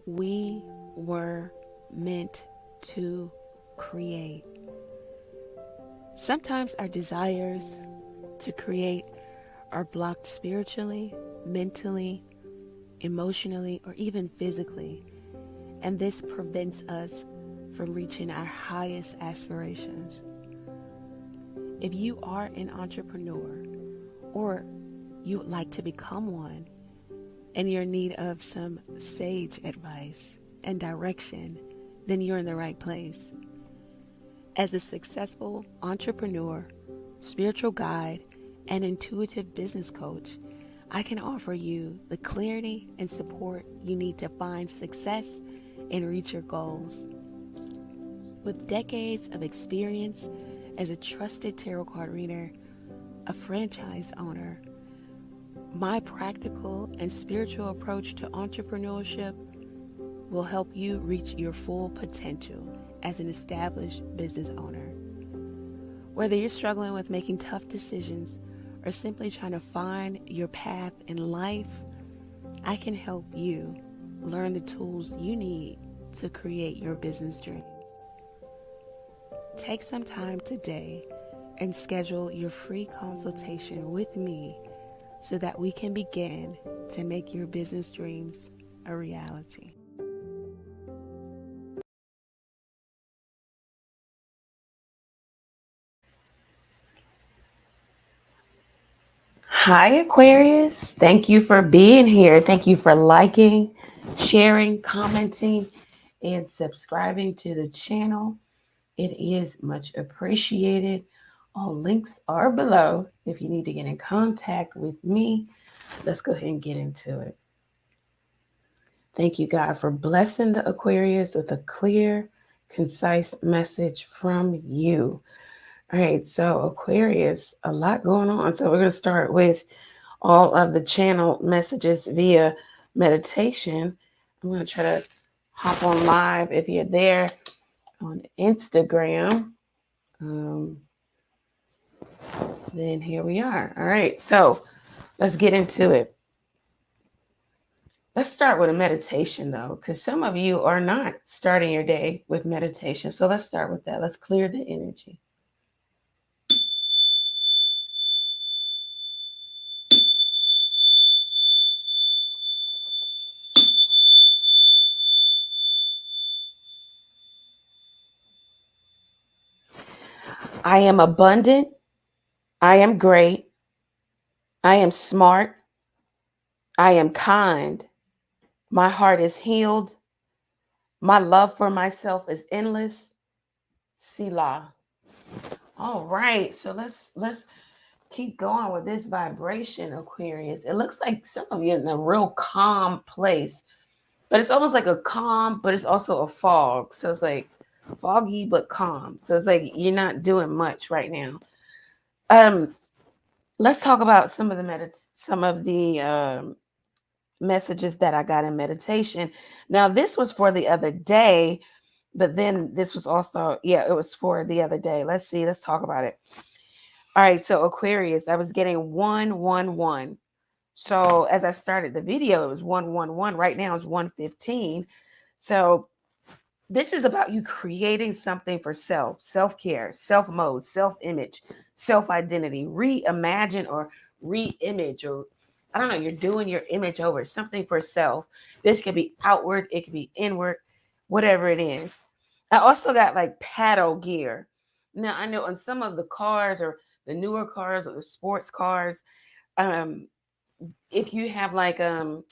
We were meant to create. Sometimes our desires to create are blocked spiritually, mentally, emotionally, or even physically, and this prevents us from reaching our highest aspirations. If you are an entrepreneur or you would like to become one and you're in need of some sage advice and direction, then you're in the right place. As a successful entrepreneur, spiritual guide, and intuitive business coach, I can offer you the clarity and support you need to find success and reach your goals. With decades of experience as a trusted tarot card reader, a franchise owner, my practical and spiritual approach to entrepreneurship will help you reach your full potential as an established business owner. Whether you're struggling with making tough decisions or simply trying to find your path in life, I can help you learn the tools you need to create your business dreams. Take some time today and schedule your free consultation with me so that we can begin to make your business dreams a reality. Hi, Aquarius. Thank you for being here. Thank you for liking, sharing, commenting, and subscribing to the channel. It is much appreciated. All links are below if you need to get in contact with me. Let's go ahead and get into it. Thank you, God, for blessing the Aquarius with a clear, concise message from you. All right, so Aquarius, a lot going on. So we're going to start with all of the channel messages via meditation. I'm going to try to hop on live if you're there on Instagram. Then here we are. All right, so let's get into it. Let's start with a meditation though, because some of you are not starting your day with meditation. So let's start with that. Let's clear the energy. I am abundant. I am great. I am smart. I am kind. My heart is healed. My love for myself is endless. Selah. All right, so let's keep going with this vibration, Aquarius. It looks like some of you in a real calm place, but it's almost like a calm, but it's also a fog. So it's like foggy but calm. So it's like you're not doing much right now. Let's talk about some of the messages that I got in meditation. Now, this was for the other day, but then this was also, it was for the other day. Let's see, let's talk about it. All right, so Aquarius, I was getting 111. So as I started the video, it was 111. Right now it's 115. So this is about you creating something for self-care, self-mode, self-image, self-identity, reimagine or re-image, or I don't know, you're doing your image over, something for self. This could be outward, it could be inward, whatever it is. I also got like paddle gear. Now I know on some of the cars or the newer cars or the sports cars, if you have like an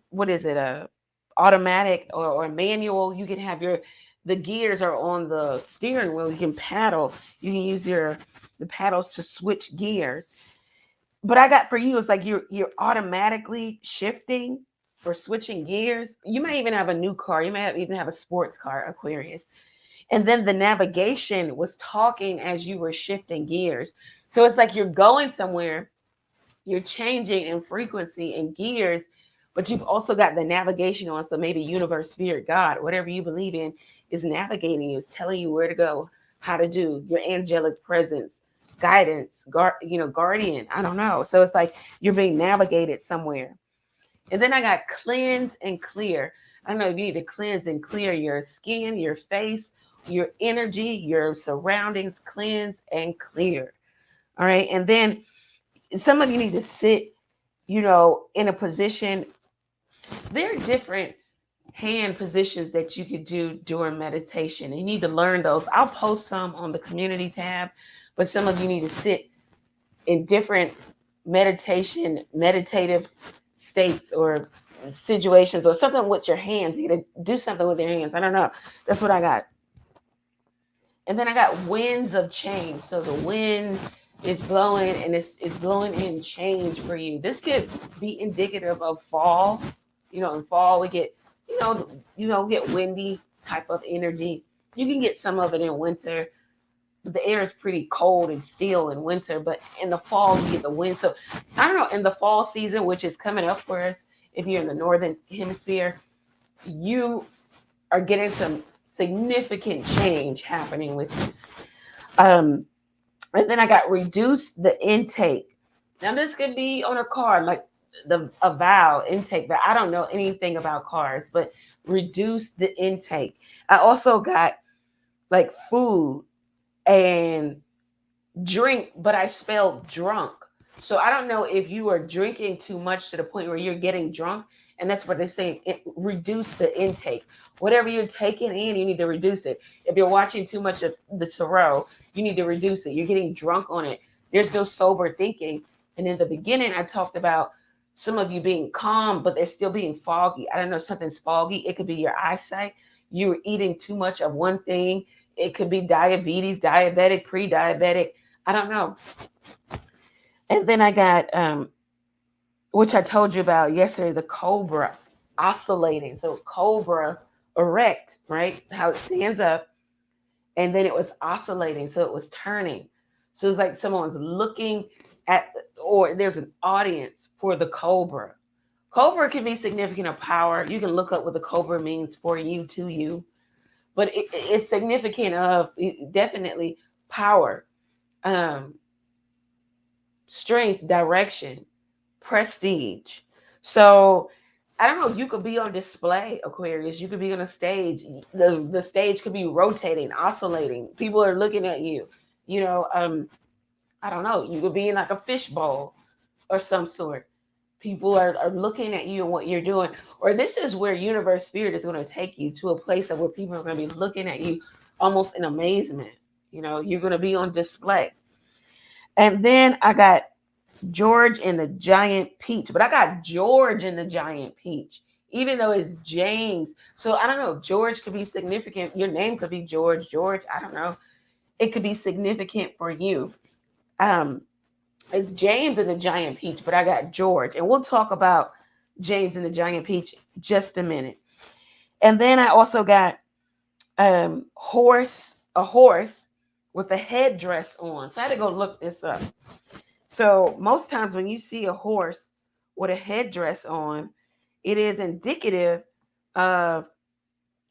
what is it, a automatic or manual, you can have the gears are on the steering wheel. You can paddle. You can use the paddles to switch gears. But I got for you, it's like you're automatically shifting or switching gears. You may even have a new car. You may even have a sports car, Aquarius. And then the navigation was talking as you were shifting gears. So it's like you're going somewhere, you're changing in frequency and gears, but you've also got the navigation on. So maybe universe, spirit, God, whatever you believe in is navigating you, is telling you where to go, how to do, your angelic presence, guidance, guardian, I don't know. So it's like you're being navigated somewhere. And then I got cleanse and clear. I don't know if you need to cleanse and clear your skin, your face, your energy, your surroundings, cleanse and clear. All right. And then some of you need to sit, in a position. There are different hand positions that you could do during meditation. You need to learn those. I'll post some on the community tab, but some of you need to sit in different meditative states or situations or something with your hands. You gotta do something with your hands. I don't know. That's what I got. And then I got winds of change. So the wind is blowing and it's blowing in change for you. This could be indicative of fall. In fall we get, get windy type of energy. You can get some of it in winter. The air is pretty cold and still in winter, but in the fall you get the wind. So I don't know, in the fall season, which is coming up for us, if you're in the northern hemisphere, you are getting some significant change happening with this. And then I got reduce the intake. Now this could be on a card, like a vow intake, but I don't know anything about cards, but reduce the intake. I also got like food and drink, but I spelled drunk. So I don't know if you are drinking too much to the point where you're getting drunk. And that's what they're saying. Reduce the intake. Whatever you're taking in, you need to reduce it. If you're watching too much of the tarot, you need to reduce it. You're getting drunk on it. There's no sober thinking. And in the beginning, I talked about some of you being calm, but they're still being foggy. I don't know, something's foggy. It could be your eyesight. You were eating too much of one thing. It could be diabetes, diabetic, pre-diabetic. I don't know. And then I got, which I told you about yesterday, the cobra oscillating. So cobra erect, right? How it stands up. And then it was oscillating. So it was turning. So it's like someone's looking at, or there's an audience for the cobra. Cobra can be significant of power. You can look up what the cobra means for you, to you. But it's significant of definitely power. Strength, direction, prestige. So I don't know, you could be on display, Aquarius. You could be on a stage. The stage could be rotating, oscillating. People are looking at you. I don't know, you could be in like a fishbowl or some sort. People are looking at you and what you're doing. Or this is where universe spirit is going to take you, to a place of where people are going to be looking at you almost in amazement. You're going to be on display. And then I got George and the Giant Peach, but I got George and the Giant Peach, even though it's James. So I don't know, George could be significant. Your name could be George, I don't know. It could be significant for you. It's James and the Giant Peach, but I got George, and we'll talk about James and the Giant Peach just a minute. And then I also got a horse with a headdress on. So I had to go look this up. So most times when you see a horse with a headdress on, it is indicative of,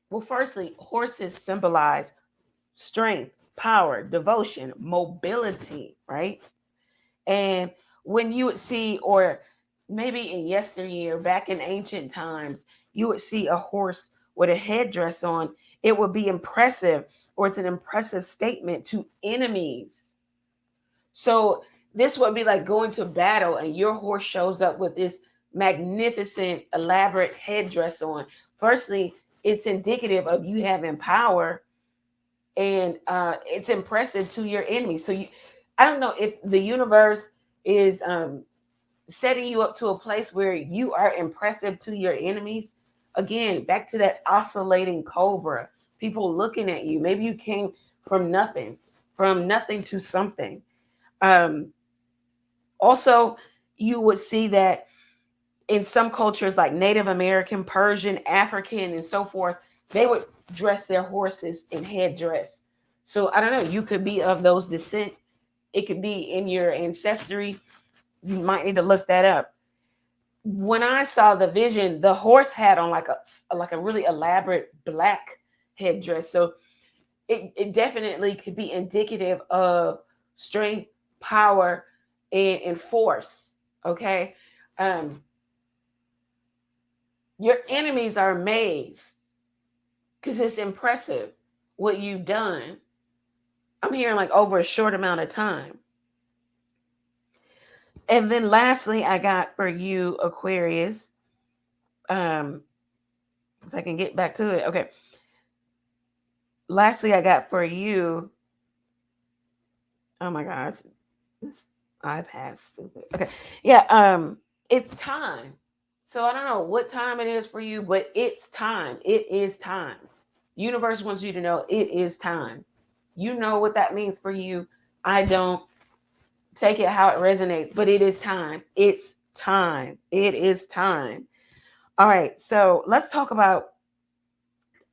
well, firstly, horses symbolize strength, power, devotion, mobility, right? And when you would see, or maybe in yesteryear, back in ancient times, you would see a horse with a headdress on, it would be impressive, or it's an impressive statement to enemies. So this would be like going to battle and your horse shows up with this magnificent, elaborate headdress on. Firstly, it's indicative of you having power, and it's impressive to your enemies. So I don't know if the universe is setting you up to a place where you are impressive to your enemies. Again, back to that oscillating cobra, people looking at you. Maybe you came from nothing to something. Also, you would see that in some cultures like Native American, Persian, African, and so forth, they would dress their horses in headdress. So I don't know, you could be of those descent. It could be in your ancestry. You might need to look that up. When I saw the vision, the horse had on like a really elaborate black headdress. So it definitely could be indicative of strength, power, and force. Okay. Your enemies are amazed because it's impressive what you've done. I'm hearing like over a short amount of time. And then lastly, I got for you, Aquarius. If I can get back to it. Okay. Lastly, I got for you. Oh my gosh. This iPad's stupid. Okay. Yeah, it's time. So I don't know what time it is for you, but it's time. It is time. Universe wants you to know it is time. You know what that means for you. I don't. Take it how it resonates, but it is time. It's time. It is time. All right. So let's talk about.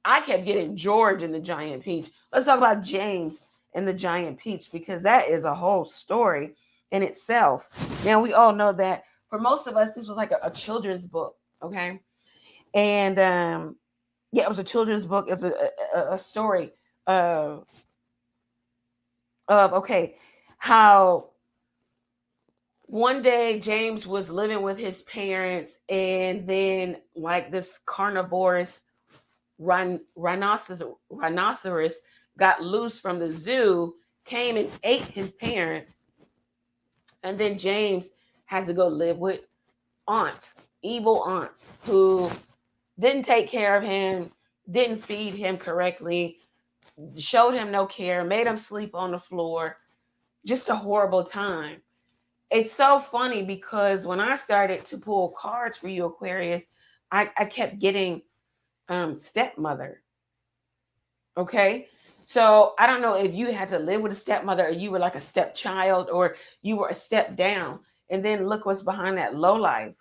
I kept getting George and the giant peach. Let's talk about James and the giant peach, because that is a whole story in itself. Now, we all know that for most of us, this was like a children's book. Okay. And yeah, it was a children's book. It was a story of okay, how one day James was living with his parents, and then like this carnivorous rhinoceros got loose from the zoo, came and ate his parents, and then James had to go live with aunts, evil aunts, who didn't take care of him, didn't feed him correctly, showed him no care, made him sleep on the floor. Just a horrible time. It's so funny because when I started to pull cards for you, Aquarius, I kept getting stepmother. Okay. So I don't know if you had to live with a stepmother, or you were like a stepchild, or you were a step down. And then look what's behind that low life.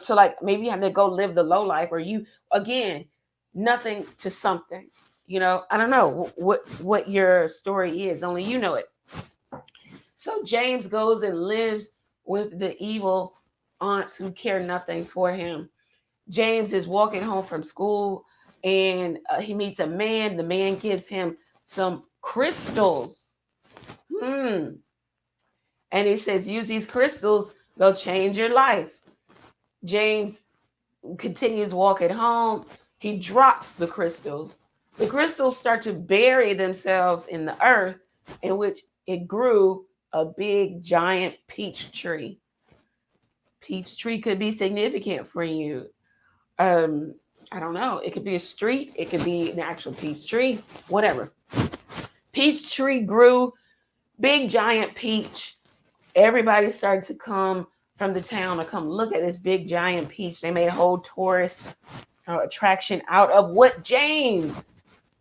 So like maybe you had to go live the low life, or you, again, nothing to something. I don't know what your story is. Only you know it. So James goes and lives with the evil aunts who care nothing for him. James is walking home from school, and he meets a man. The man gives him some crystals. And he says, use these crystals, they'll change your life. James continues walking home. He drops the crystals. The crystals start to bury themselves in the earth, in which it grew a big giant peach tree. Peach tree could be significant for you. I don't know. It could be a street. It could be an actual peach tree. Whatever. Peach tree grew, big giant peach. Everybody started to come from the town to come look at this big giant peach. They made a whole tourist attraction out of what James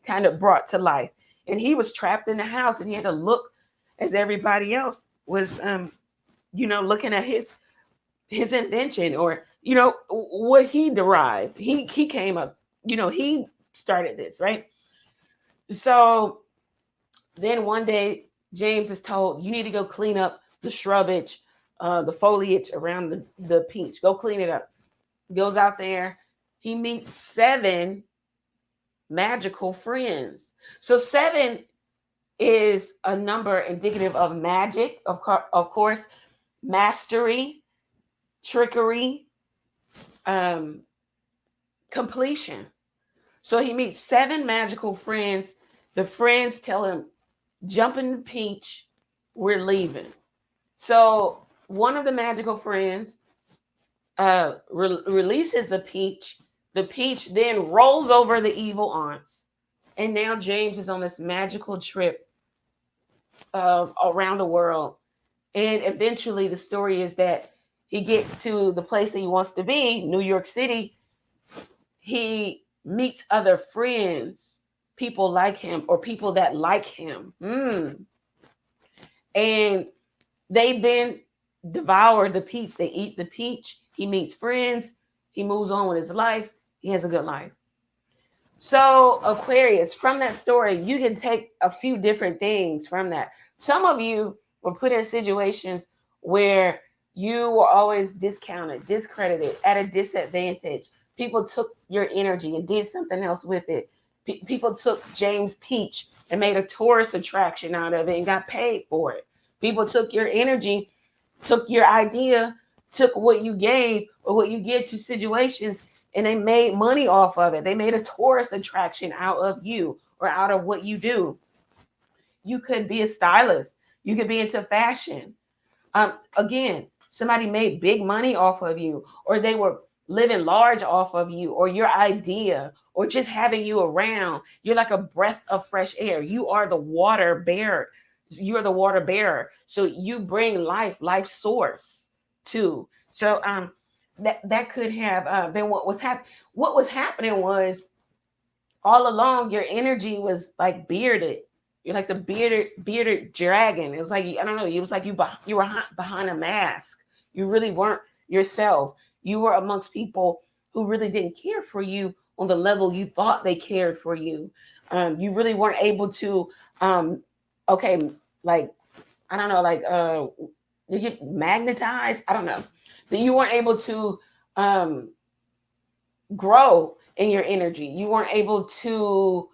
kind of brought to life. And he was trapped in the house, and he had to look as everybody else was, looking at his invention, or, what he derived. He came up, he started this, right? So then one day, James is told, you need to go clean up the shrubbage, the foliage around the peach. Go clean it up. Goes out there. He meets 7 magical friends. So 7 is a number indicative of magic, of course, mastery, trickery, completion. So he meets 7 magical friends. The friends tell him, jump in the peach, we're leaving. So one of the magical friends releases the peach. The peach then rolls over the evil aunts. And now James is on this magical trip around the world. And eventually the story is that he gets to the place that he wants to be, New York City. He meets other friends, people like him, or people that like him. And they then devour the peach. They eat the peach. He meets friends. He moves on with his life. He has a good life. So Aquarius, from that story, you can take a few different things from that. Some of you were put in situations where you were always discounted, discredited, at a disadvantage. People took your energy and did something else with it. People took James Peach and made a tourist attraction out of it and got paid for it. People took your energy, took your idea, took what you gave or what you give to situations and they made money off of it. They made a tourist attraction out of you or out of what you do. You could be a stylist. You could be into fashion. Again, somebody made big money off of you, or they were living large off of you, or your idea, or just having you around. You're like a breath of fresh air. You are the water bearer. You're the water bearer. So you bring life source too. So that could have been what was happening. What was happening was all along your energy was like bearded. You're like the bearded dragon. It was like, I don't know, it was like you were behind a mask. You really weren't yourself. You were amongst people who really didn't care for you on the level you thought they cared for you. You really weren't able to okay, like, I don't know, like you get magnetized. I don't know. That you weren't able to grow in your energy. You weren't able to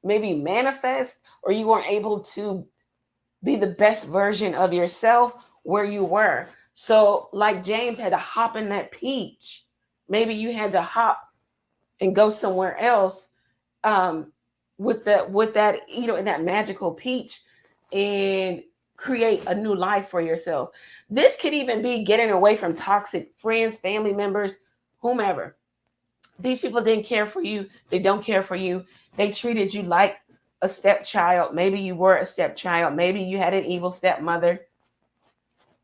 maybe manifest, or you weren't able to be the best version of yourself where you were. So like James had to hop in that peach. Maybe you had to hop and go somewhere else with that, you know, in that magical peach, and create a new life for yourself. This could even be getting away from toxic friends, family members, whomever. These people didn't care for you. They don't care for you. They treated you like a stepchild. Maybe you were a stepchild. Maybe you had an evil stepmother.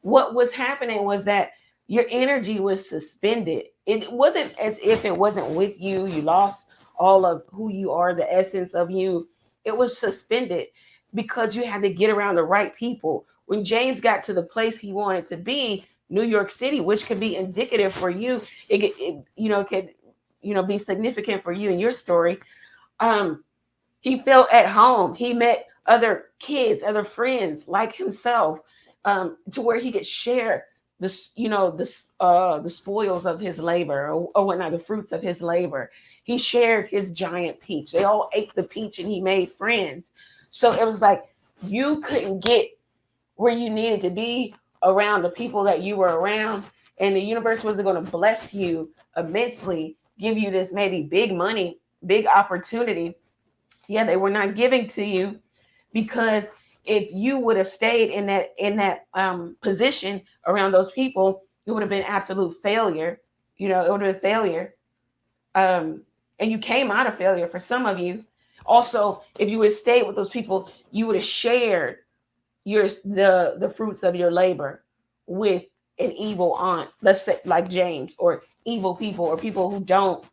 What was happening was that your energy was suspended. It wasn't as if it wasn't with you. You lost all of who you are, the essence of you. It was suspended because you had to get around the right people. When James got to the place he wanted to be, New York City, which could be indicative for you, it could be significant for you in your story. He felt at home. He met other kids, other friends like himself, to where he could share the spoils of his labor, or whatnot, the fruits of his labor. He shared his giant peach. They all ate the peach, and he made friends. So it was like you couldn't get where you needed to be around the people that you were around, and the universe wasn't going to bless you immensely, give you this maybe big money, big opportunity. Yeah, they were not giving to you, because if you would have stayed in that position around those people, it would have been absolute failure. You know, it would have been failure. And you came out of failure for some of you. Also, if you would have stayed with those people, you would have shared the fruits of your labor with an evil aunt, let's say like James, or evil people, or people who don't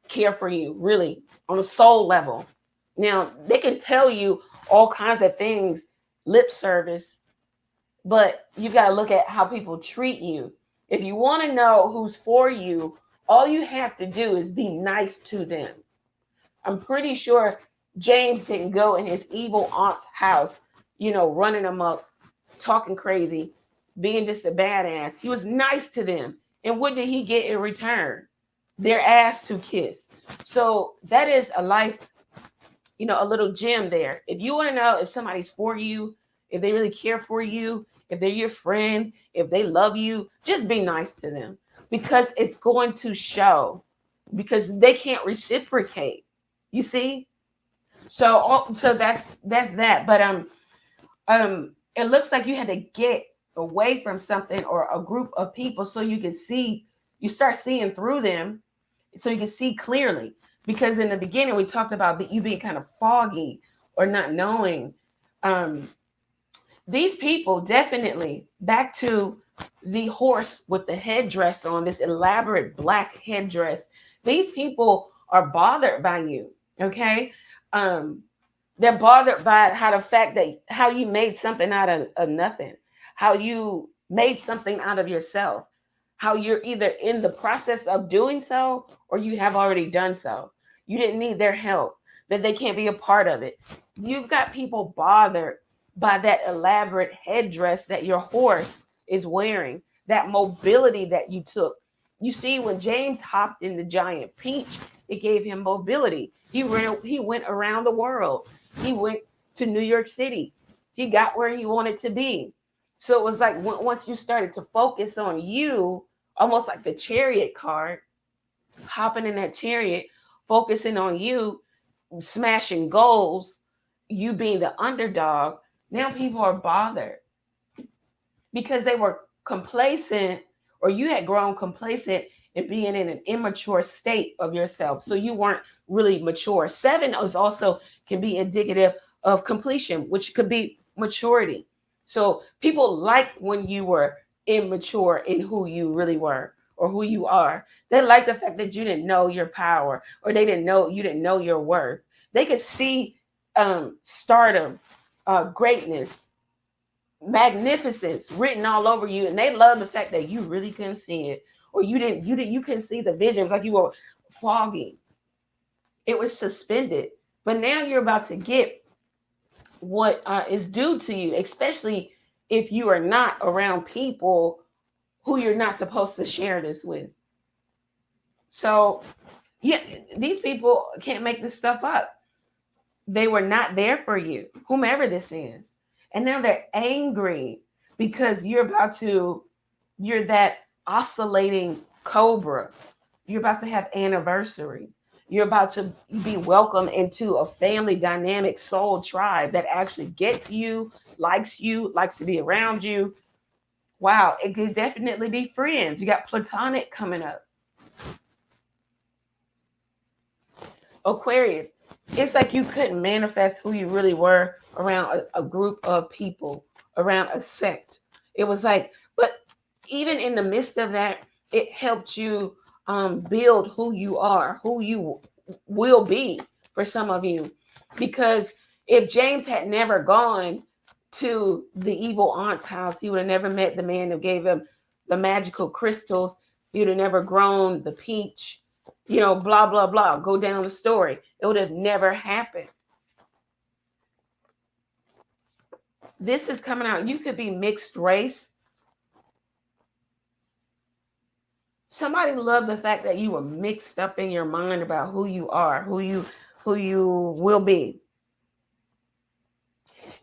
care for you really on a soul level. Now, they can tell you all kinds of things, lip service, but you got to look at how people treat you. If you want to know who's for you, all you have to do is be nice to them. I'm pretty sure James didn't go in his evil aunt's house, running amok, talking crazy, being just a badass. He was nice to them. And what did he get in return? Their ass to kiss. So that is a life, a little gem there. If you want to know if somebody's for you, if they really care for you, if they're your friend, if they love you, just be nice to them, because it's going to show, because they can't reciprocate. You see? So that's that. But it looks like you had to get away from something or a group of people so you start seeing through them, so you can see clearly. Because in the beginning, we talked about you being kind of foggy or not knowing. These people, definitely, back to the horse with the headdress on, this elaborate black headdress. These people are bothered by you, okay? They're bothered by how you made something out of nothing, how you made something out of yourself, how you're either in the process of doing so or you have already done so. You didn't need their help, that they can't be a part of it. You've got people bothered by that elaborate headdress that your horse is wearing, that mobility that you took. You see, when James hopped in the giant peach, it gave him mobility. He went around the world. He went to New York City. He got where he wanted to be. So it was like once you started to focus on you, almost like the chariot card, hopping in that chariot, focusing on you, smashing goals, you being the underdog, now people are bothered because they were complacent, or you had grown complacent and being in an immature state of yourself. So you weren't really mature. 7 is also can be indicative of completion, which could be maturity. So people like when you were immature in who you really were or who you are. They like the fact that you didn't know your power, or they didn't know you didn't know your worth. They could see stardom, greatness, magnificence written all over you, and they love the fact that you really couldn't see it, or you couldn't see the vision. It was like you were foggy. It was suspended. But now you're about to get what is due to you, especially if you are not around people who you're not supposed to share this with. So yeah, these people can't make this stuff up. They were not there for you, whomever this is. And now they're angry because you're that oscillating cobra. You're about to have anniversary. You're about to be welcomed into a family dynamic soul tribe that actually gets you, likes to be around you. Wow, it could definitely be friends. You got platonic coming up. Aquarius, it's like you couldn't manifest who you really were around a group of people, around a sect. It was like, but even in the midst of that, it helped you build who you are, who you will be for some of you. Because if James had never gone to the evil aunt's house, he would have never met the man who gave him the magical crystals. He would have never grown the peach, blah, blah, blah. Go down the story. It would have never happened. This is coming out. You could be mixed race. Somebody loved the fact that you were mixed up in your mind about who you are, who you will be.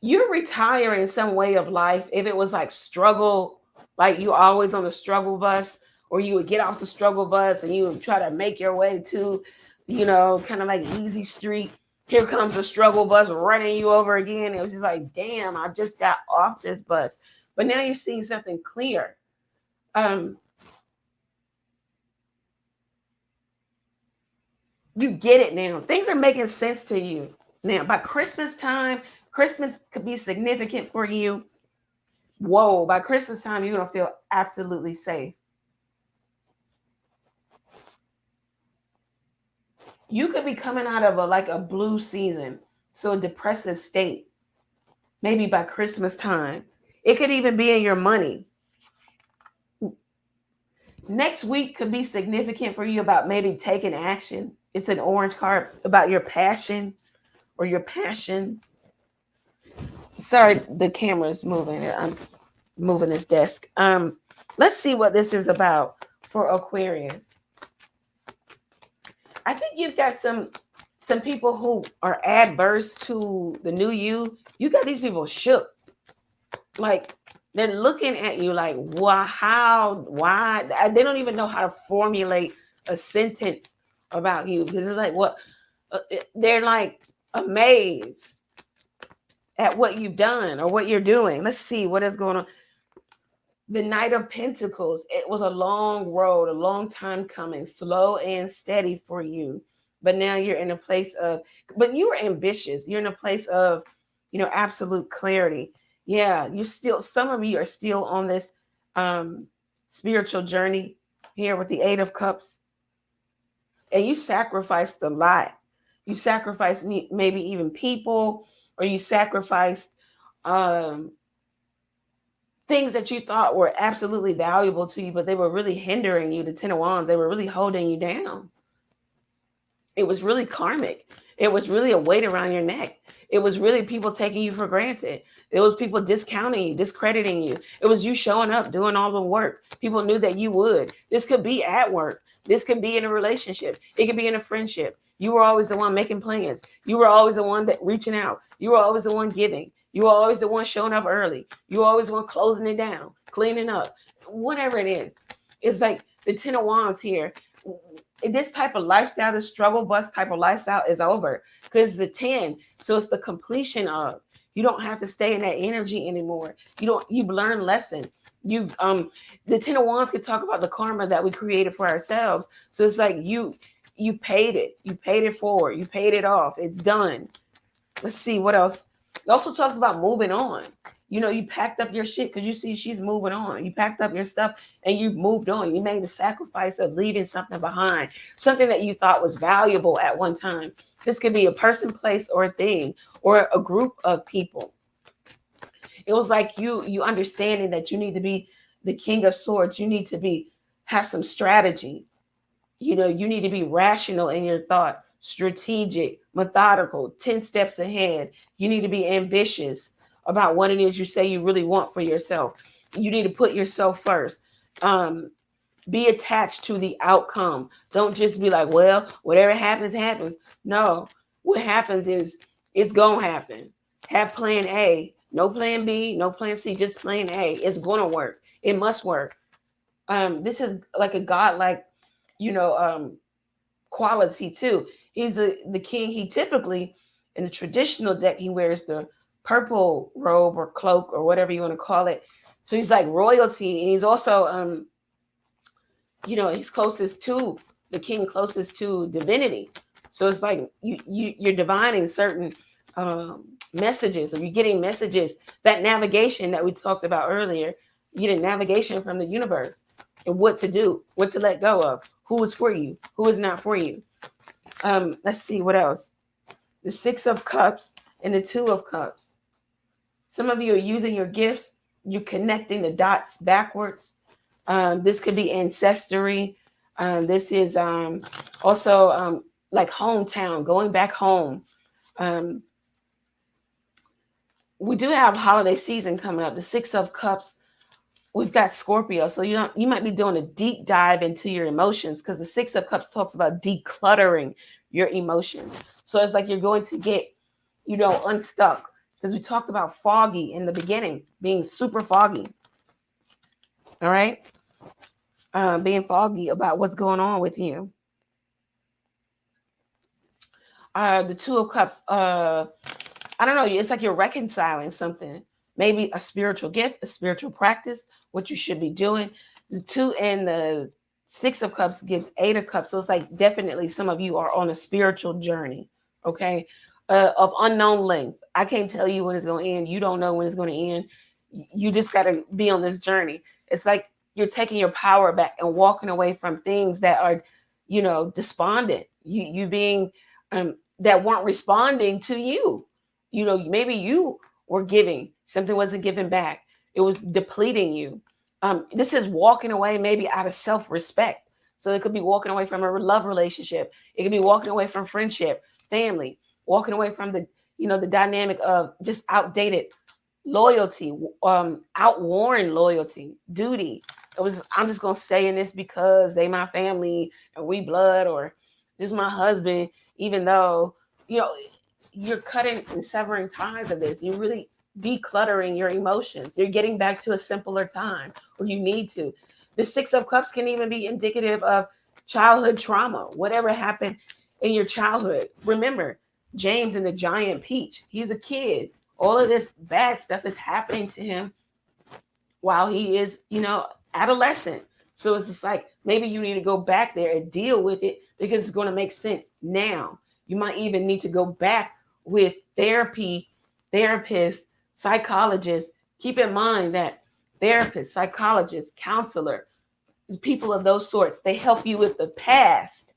You're retiring some way of life. If it was like struggle, like you always on the struggle bus, or you would get off the struggle bus and you would try to make your way to, kind of like easy street. Here comes the struggle bus running you over again. It was just like, damn, I just got off this bus. But now you're seeing something clear. You get it now. Things are making sense to you. Now, by Christmas time, Christmas could be significant for you. Whoa, by Christmas time, you're going to feel absolutely safe. You could be coming out of a blue season, so a depressive state, maybe by Christmas time. It could even be in your money. Next week could be significant for you about maybe taking action. It's an orange card about your passion or your passions. Sorry, the camera's moving. I'm moving this desk. Let's see what this is about for Aquarius. I think you've got some people who are adverse to the new you. You got these people shook. Like they're looking at you like, why? They don't even know how to formulate a sentence about you, because it's like, what? They're like amazed at what you've done or what you're doing. Let's see what is going on. The Knight of Pentacles. It was a long road, a long time coming, slow and steady for you. But now you're in a place but you were ambitious. You're in a place of, absolute clarity. Yeah, some of you are still on this spiritual journey here with the 8 of Cups. And you sacrificed a lot. You sacrificed maybe even people, or you sacrificed things that you thought were absolutely valuable to you, but they were really hindering you. The 10 of Wands, they were really holding you down. It was really karmic. It was really a weight around your neck. It was really people taking you for granted. It was people discounting you, discrediting you. It was you showing up, doing all the work. People knew that you would. This could be at work. This could be in a relationship. It could be in a friendship. You were always the one making plans. You were always the one that reaching out. You were always the one giving. You are always the one showing up early. You always the one closing it down, cleaning up, whatever it is. It's like the Ten of Wands here. This type of lifestyle, this struggle bus type of lifestyle is over because it's a 10. So it's the completion of. You don't have to stay in that energy anymore. You've learned lesson. You've the Ten of Wands could talk about the karma that we created for ourselves. So it's like you paid it. You paid it forward. You paid it off. It's done. Let's see what else. It also talks about moving on. You packed up your shit because you see she's moving on. You packed up your stuff and you've moved on. You made the sacrifice of leaving something behind, something that you thought was valuable at one time. This could be a person, place, or a thing, or a group of people. It was like you understanding that you need to be the King of Swords. You need to have some strategy. You need to be rational in your thought, strategic, methodical, 10 steps ahead. You need to be ambitious about what it is you say you really want for yourself. You need to put yourself first. Be attached to the outcome. Don't just be like, well, whatever happens, happens. No, what happens is it's going to happen. Have plan A, no plan B, no plan C, just plan A. It's going to work. It must work. This is like a godlike, quality too. He's the king. He typically, in the traditional deck, he wears the purple robe or cloak or whatever you want to call it. So he's like royalty, and he's also he's closest to the king, closest to divinity. So it's like you're divining certain messages, or you're getting messages. That navigation that we talked about earlier, you get navigation from the universe and what to do, what to let go of, who is for you, who is not for you. Let's see what else. The Six of Cups and the Two of Cups. Some of you are using your gifts. You're connecting the dots backwards. This could be ancestry. This is also like hometown, going back home. We do have holiday season coming up. The Six of Cups. We've got Scorpio, so you might be doing a deep dive into your emotions, because the Six of Cups talks about decluttering your emotions. So it's like you're going to get, unstuck, because we talked about foggy in the beginning, being super foggy. All right, being foggy about what's going on with you. The Two of Cups. I don't know. It's like you're reconciling something. Maybe a spiritual gift, a spiritual practice, what you should be doing. The Two and the Six of Cups gives Eight of Cups. So it's like definitely some of you are on a spiritual journey, okay, of unknown length. I can't tell you when it's going to end. You don't know when it's going to end. You just got to be on this journey. It's like you're taking your power back and walking away from things that are, despondent. You being that weren't responding to you. Maybe you were giving, something wasn't given back. It was depleting you. This is walking away maybe out of self-respect. So it could be walking away from a love relationship. It could be walking away from friendship, family, walking away from the dynamic of just outdated loyalty, outworn loyalty, duty. I'm just going to stay in this because they my family and we blood, or this is my husband, even though, you're cutting and severing ties of this. You're really decluttering your emotions. You're getting back to a simpler time, or you need to. The Six of Cups can even be indicative of childhood trauma, whatever happened in your childhood. Remember, James and the giant peach. He's a kid. All of this bad stuff is happening to him while he is, adolescent. So it's just like, maybe you need to go back there and deal with it, because it's going to make sense now. You might even need to go back with therapy, therapists, psychologists. Keep in mind that therapists, psychologists, counselor, people of those sorts, they help you with the past.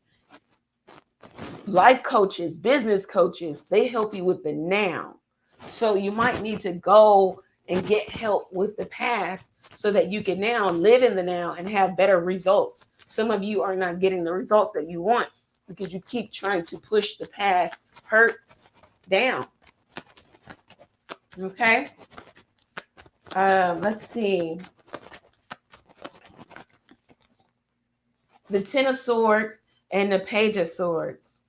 Life coaches, business coaches, they help you with the now. So you might need to go and get help with the past so that you can now live in the now and have better results. Some of you are not getting the results that you want because you keep trying to push the past hurt down. Okay. Let's see. The Ten of Swords and the Page of Swords.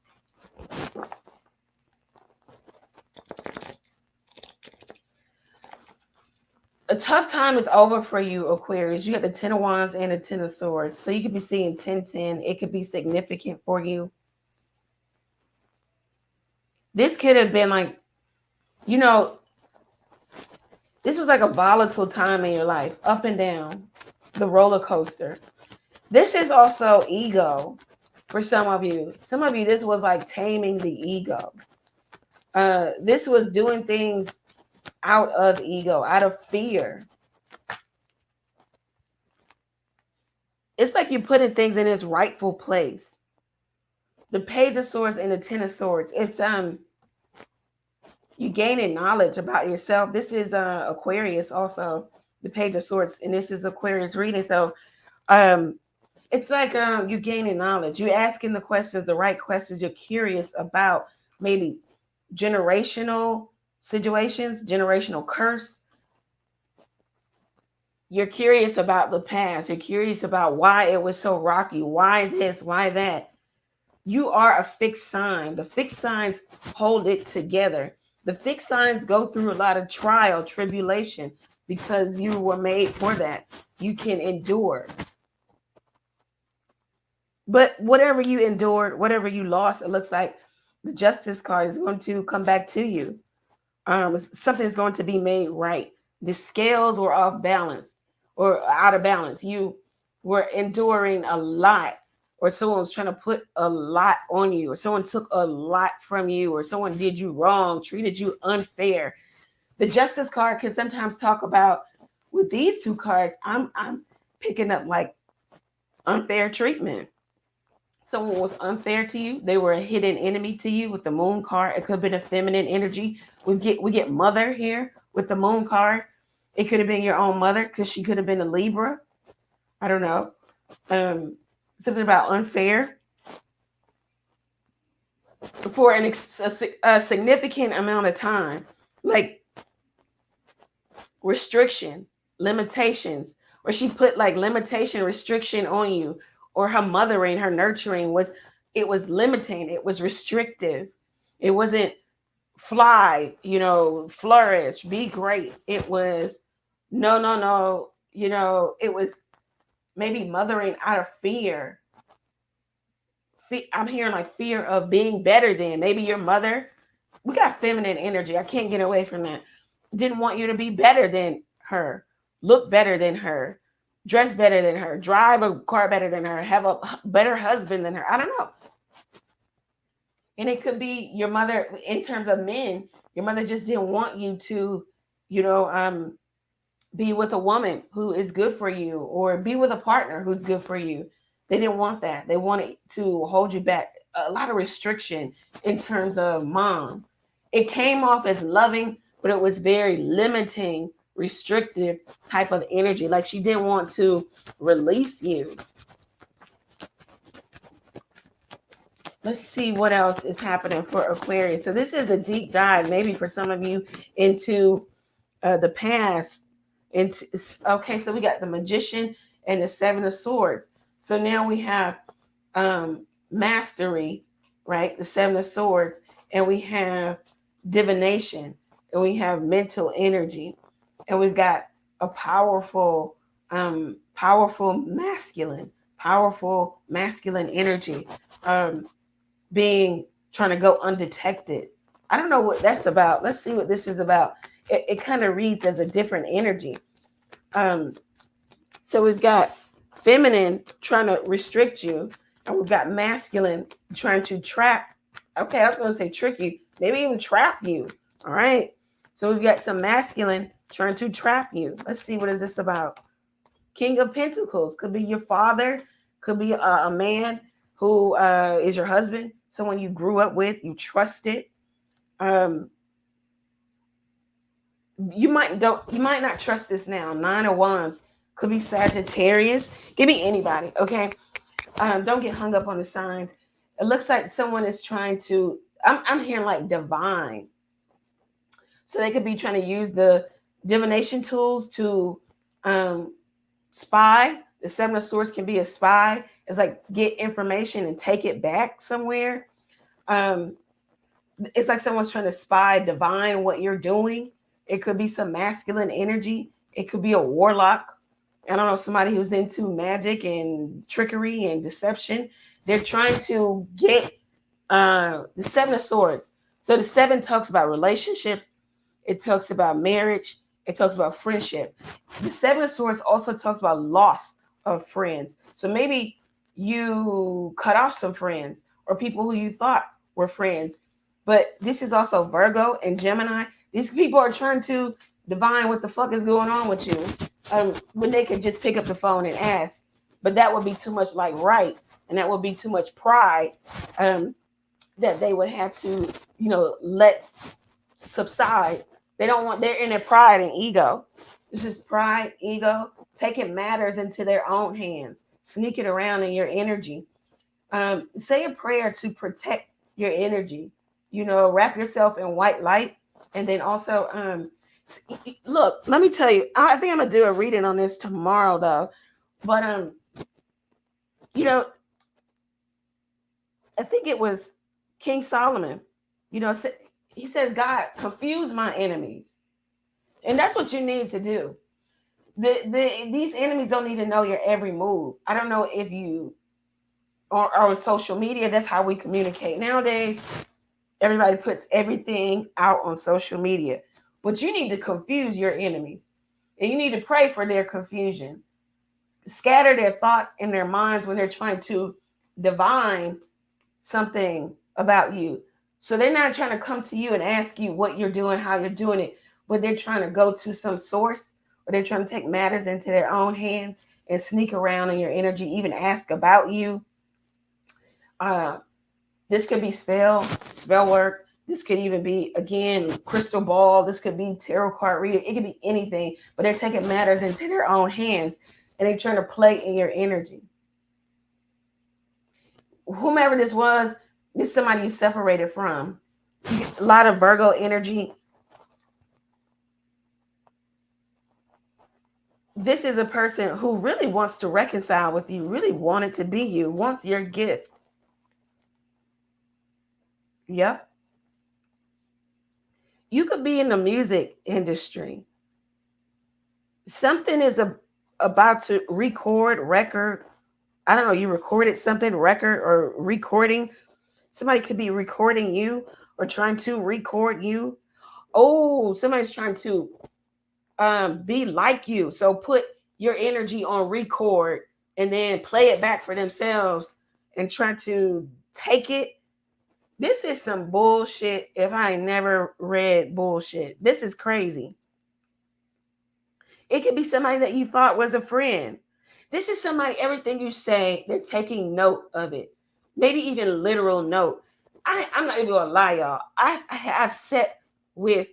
A tough time is over for you, Aquarius. You got the 10 of Wands and the 10 of Swords. So you could be seeing 10-10. It could be significant for you. This could have been like, you know, this was like a volatile time in your life, up and down, the roller coaster. This is also ego for some of you. Some of you, this was like taming the ego. This was doing things out of ego, out of fear. It's like you're putting things in its rightful place. The Page of Swords and the 10 of Swords. It's you gaining knowledge about yourself. This is Aquarius also, the Page of Swords, and this is Aquarius reading. So it's like you gaining knowledge. You're asking the questions, the right questions. You're curious about maybe generational situations, generational curse. You're curious about the past. You're curious about why it was so rocky. Why this? Why that? You are a fixed sign. The fixed signs hold it together. The fixed signs go through a lot of trial, tribulation, because you were made for that. You can endure. But whatever you endured, whatever you lost, it looks like the Justice card is going to come back to you. Something is going to be made right. The scales were off balance or out of balance. You were enduring a lot, or someone was trying to put a lot on you, or someone took a lot from you, or someone did you wrong, treated you unfair. The Justice card can sometimes talk about, with these two cards, I'm picking up like unfair treatment. Someone was unfair to you. They were a hidden enemy to you with the Moon card. It could have been a feminine energy. We get mother here with the Moon card. It could have been your own mother because she could have been a Libra. I don't know. Something about unfair for a significant amount of time, like restriction, limitations, or she put like limitation, restriction on you. Or her mothering, her nurturing was limiting. It was restrictive. It wasn't fly, flourish, be great. It was no. It was maybe mothering out of fear. I'm hearing like fear of being better than. Maybe your mother, we got feminine energy. I can't get away from that. Didn't want you to be better than her, look better than her, dress better than her, drive a car better than her, have a better husband than her. I don't know. And it could be your mother in terms of men. Your mother just didn't want you to, be with a woman who is good for you, or be with a partner who's good for you. They didn't want that. They wanted to hold you back. A lot of restriction in terms of mom. It came off as loving, but it was very limiting, restrictive type of energy. Like she didn't want to release you. Let's see what else is happening for Aquarius. So this is a deep dive, maybe for some of you, into the past. Okay, so we got the Magician and the 7 of Swords. So now we have mastery, right? The 7 of Swords, and we have divination, and we have mental energy, and we've got a powerful masculine energy, trying to go undetected. I don't know what that's about. Let's see what this is about. It kind of reads as a different energy. So we've got feminine trying to restrict you, and we've got masculine trying to trap. Okay, I was going to say trick you, maybe even trap you. All right. So we've got some masculine trying to trap you. Let's see, what is this about? King of Pentacles could be your father, could be a man who is your husband, someone you grew up with, you trusted. You might not trust this now. 9 of Wands could be Sagittarius. Give me anybody, okay? Don't get hung up on the signs. It looks like someone is trying to. I'm hearing like divine. So they could be trying to use the divination tools to spy. The 7 of Swords can be a spy. It's like get information and take it back somewhere. It's like someone's trying to spy, divine what you're doing. It could be some masculine energy It could be a warlock. I don't know, somebody who's into magic and trickery and deception. They're trying to get the Seven of Swords. So the seven talks about relationships. It talks about marriage. It talks about friendship. The Seven of Swords also talks about loss of friends. So maybe you cut off some friends or people who you thought were friends. But this is also Virgo and Gemini. These people are trying to divine what the fuck is going on with you, when they could just pick up the phone and ask. But that would be too much like right, and that would be too much pride, that they would have to, let subside. They don't want, they're in their pride and ego. This is pride, ego, taking matters into their own hands, sneaking around in your energy. Say a prayer to protect your energy. Wrap yourself in white light, and then also, look. Let me tell you. I think I'm gonna do a reading on this tomorrow, though. But I think it was King Solomon. He says, "God, confuse my enemies," and that's what you need to do. These enemies don't need to know your every move. I don't know if you are on social media. That's how we communicate nowadays. Everybody puts everything out on social media, but you need to confuse your enemies, and you need to pray for their confusion. Scatter their thoughts in their minds when they're trying to divine something about you. So they're not trying to come to you and ask you what you're doing, how you're doing it, but they're trying to go to some source, or they're trying to take matters into their own hands and sneak around in your energy, even ask about you. This could be spell work. This could even be, again, crystal ball. This could be tarot card reading. It could be anything, but they're taking matters into their own hands, and they're trying to play in your energy. Whomever this was, this is somebody you separated from. You get a lot of Virgo energy. This is a person who really wants to reconcile with you, really wanted to be you, wants your gift. Yep. You could be in the music industry. Something is about to record. I don't know, you recorded something, record or recording. Somebody could be recording you or trying to record you. Oh, somebody's trying to be like you. So put your energy on record and then play it back for themselves and try to take it. This is some bullshit. If I ain't never read bullshit, this is crazy. It could be somebody that you thought was a friend. This is somebody, everything you say, they're taking note of it. Maybe even literal note. I'm not even gonna lie, y'all. I've sat with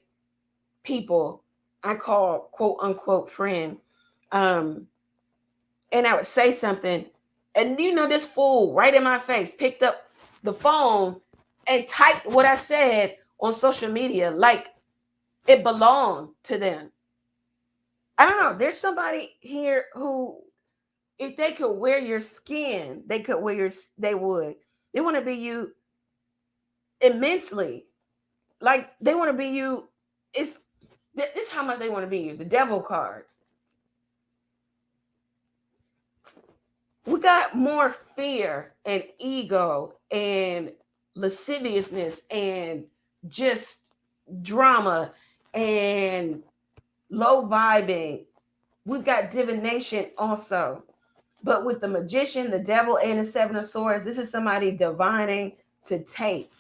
people I call quote unquote friend. And I would say something, and this fool right in my face picked up the phone and typed what I said on social media like it belonged to them. I don't know. There's somebody here who, if they could wear your skin, they could wear they would. They want to be you immensely. Like they want to be you. It's this is how much they want to be you. The devil card. We got more fear and ego and lasciviousness and just drama and low vibing. We've got divination also. But with the magician, the devil, and the seven of swords, this is somebody divining to take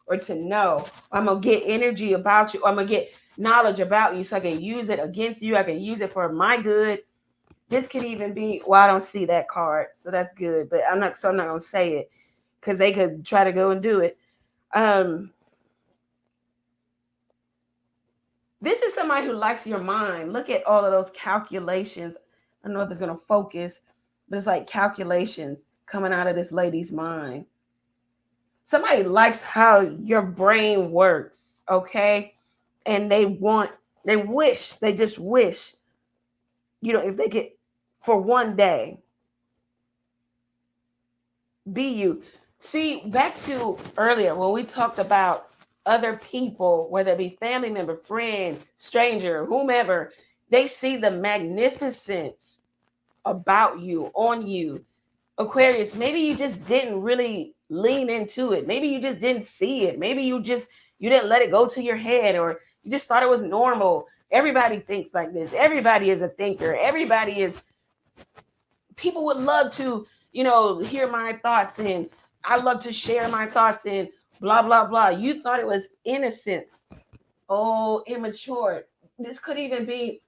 or to know. I'm going to get energy about you. Or I'm going to get knowledge about you so I can use it against you. I can use it for my good. This could even be, well, I don't see that card, so that's good. But I'm not going to say it because they could try to go and do it. This is somebody who likes your mind. Look at all of those calculations. I don't know if it's going to focus, but it's like calculations coming out of this lady's mind. Somebody likes how your brain works, okay? And they just wish, if they could, for one day, be you. See, back to earlier when we talked about other people, whether it be family member, friend, stranger, whomever, They see the magnificence about you, on you. Aquarius, maybe you just didn't really lean into it. Maybe you just didn't see it. Maybe you didn't let it go to your head, or you just thought it was normal. Everybody thinks like this. Everybody is a thinker. Everybody is, people would love to, hear my thoughts, and I love to share my thoughts, and blah blah blah. You thought it was innocence. Oh, immature. This could even be,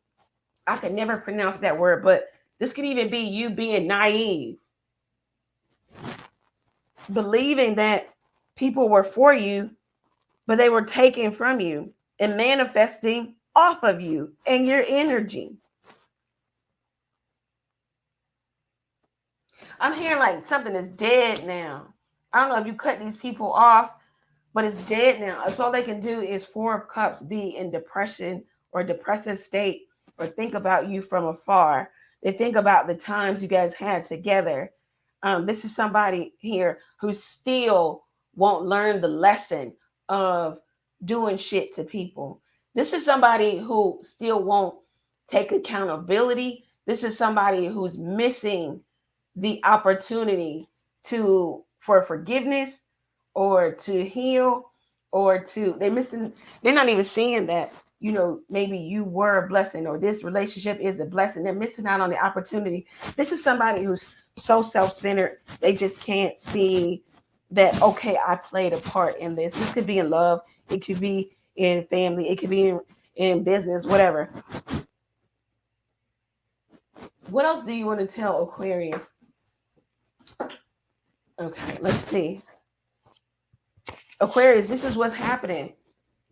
I could never pronounce that word, but this could even be you being naive, believing that people were for you, but they were taken from you and manifesting off of you and your energy. I'm hearing like something is dead now. I don't know if you cut these people off, but it's dead now. So all they can do is Four of Cups, be in depression or depressive state, or think about you from afar. They think about the times you guys had together. This is somebody here who still won't learn the lesson of doing shit to people. This is somebody who still won't take accountability. This is somebody who's missing the opportunity for forgiveness, or to heal, or they're not even seeing that, maybe you were a blessing, or this relationship is a blessing. They're missing out on the opportunity. This is somebody who's so self-centered, they just can't see that, okay, I played a part in this. This could be in love, it could be in family, it could be in business, whatever. What else do you want to tell Aquarius? Okay, let's see. Aquarius, this is what's happening.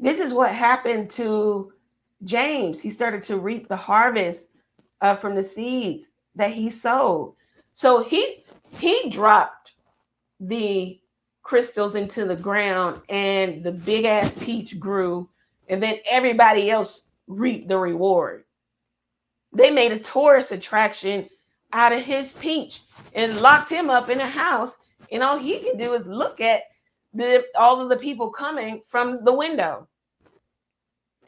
This is what happened to James. He started to reap the harvest from the seeds that he sowed. So he dropped the crystals into the ground, and the big ass peach grew, and then everybody else reaped the reward. They made a tourist attraction out of his peach and locked him up in a house, and all he can do is look at all of the people coming from the window.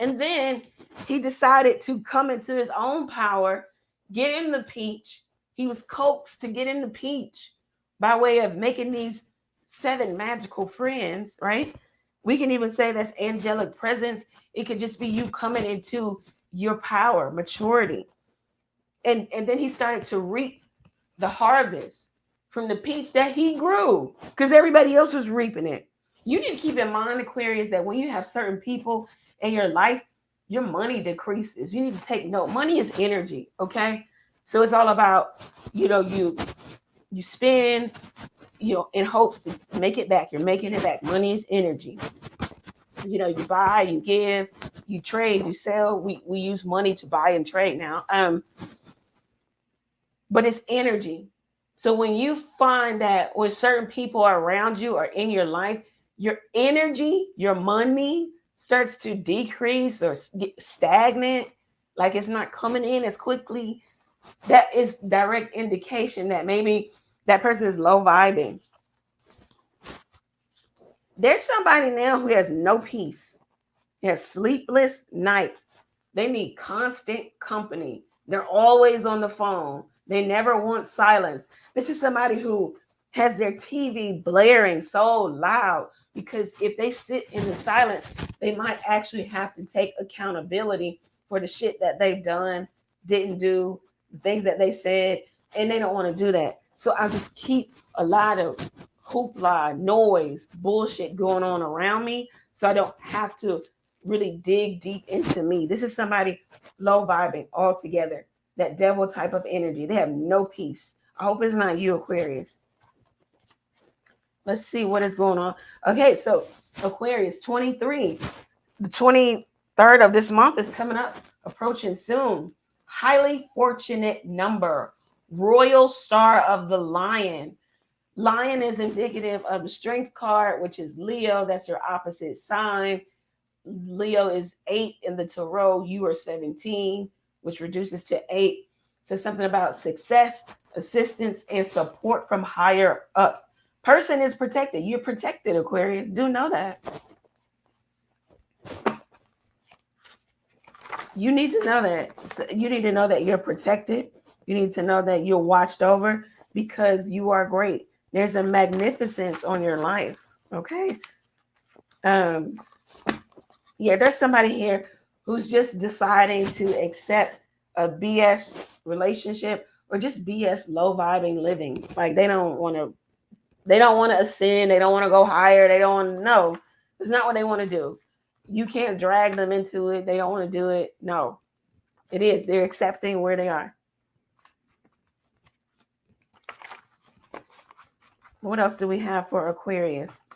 And then he decided to come into his own power, get in the peach. He was coaxed to get in the peach by way of making these 7 magical friends, right? We can even say that's angelic presence. It could just be you coming into your power, maturity. And then he started to reap the harvest from the peach that he grew, because everybody else was reaping it. You need to keep in mind, Aquarius, that when you have certain people in your life, your money decreases. You need to take note. Money is energy, okay? So it's all about, you spend, in hopes to make it back. You're making it back. Money is energy. You buy, you give, you trade, you sell. We use money to buy and trade now. But it's energy. So when you find that when certain people are around you or in your life, your energy, your money starts to decrease or get stagnant, like it's not coming in as quickly, that is direct indication that maybe that person is low vibing. There's somebody now who has no peace. They have sleepless nights. They need constant company. They're always on the phone. They never want silence. This is somebody who has their TV blaring so loud, because if they sit in the silence, they might actually have to take accountability for the shit that they've done, didn't do, things that they said, and they don't want to do that. So I just keep a lot of hoopla, noise, bullshit going on around me, so I don't have to really dig deep into me. This is somebody low vibing altogether. That devil type of energy. They have no peace. I hope it's not you, Aquarius. Let's see what is going on. Okay, so Aquarius 23. The 23rd of this month is coming up, approaching soon. Highly fortunate number. Royal Star of the Lion. Lion is indicative of the strength card, which is Leo. That's your opposite sign. Leo is 8 in the tarot. You are 17, which reduces to 8. So something about success, assistance, and support from higher ups. Person is protected. You're protected, Aquarius. Do know that. You need to know that. You need to know that you're protected. You need to know that you're watched over because you are great. There's a magnificence on your life. Okay. Um, yeah, there's somebody here who's just deciding to accept a BS relationship or just BS low vibing living. Like they don't want to ascend, they don't want to go higher, they don't want to know. It's not what they want to do. You can't drag them into it. They don't want to do it. No. It is. They're accepting where they are. What else do we have for Aquarius?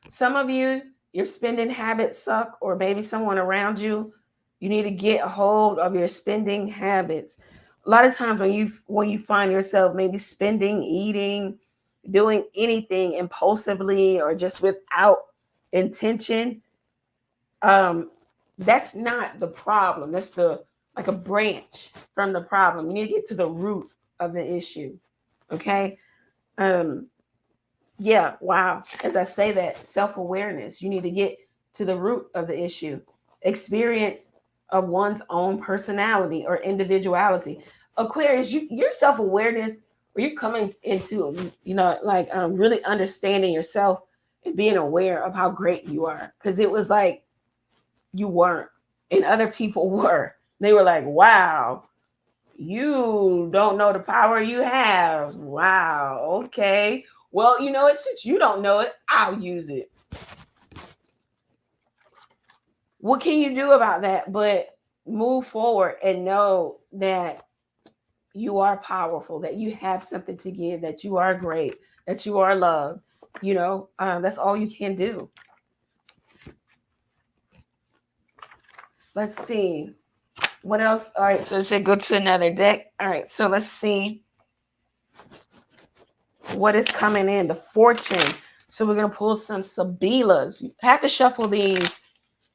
Some of you, your spending habits suck, or maybe someone around you, you need to get a hold of your spending habits. A lot of times when you find yourself maybe spending, eating, doing anything impulsively or just without intention, that's not the problem. That's like a branch from the problem. You need to get to the root of the issue. Okay. Yeah, wow. As I say that, self-awareness. You need to get to the root of the issue. Experience of one's own personality or individuality. Aquarius, your self-awareness, or you're coming into, like really understanding yourself and being aware of how great you are. Because it was like you weren't, and other people were. They were like, wow, you don't know the power you have. Wow, okay. Well, since you don't know it, I'll use it. What can you do about that but move forward and know that you are powerful, that you have something to give, that you are great, that you are loved? That's all you can do. Let's see. What else? All right, so let's go to another deck. All right, so let's see what is coming in. The Fortune. So we're going to pull some Sabilas. You have to shuffle these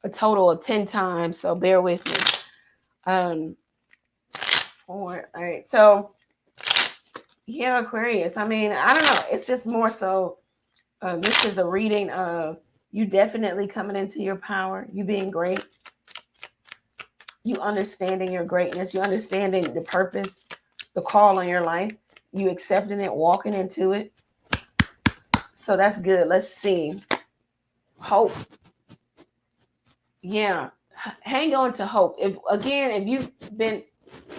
a total of 10 times, so bear with me. 4. All right, so yeah, Aquarius. I mean, I don't know. It's just more so this is a reading of you definitely coming into your power, you being great, you understanding your greatness, you understanding the purpose, the call on your life, you accepting it, walking into it. So that's good. Let's see. Hope. Yeah. Hang on to hope. If you've been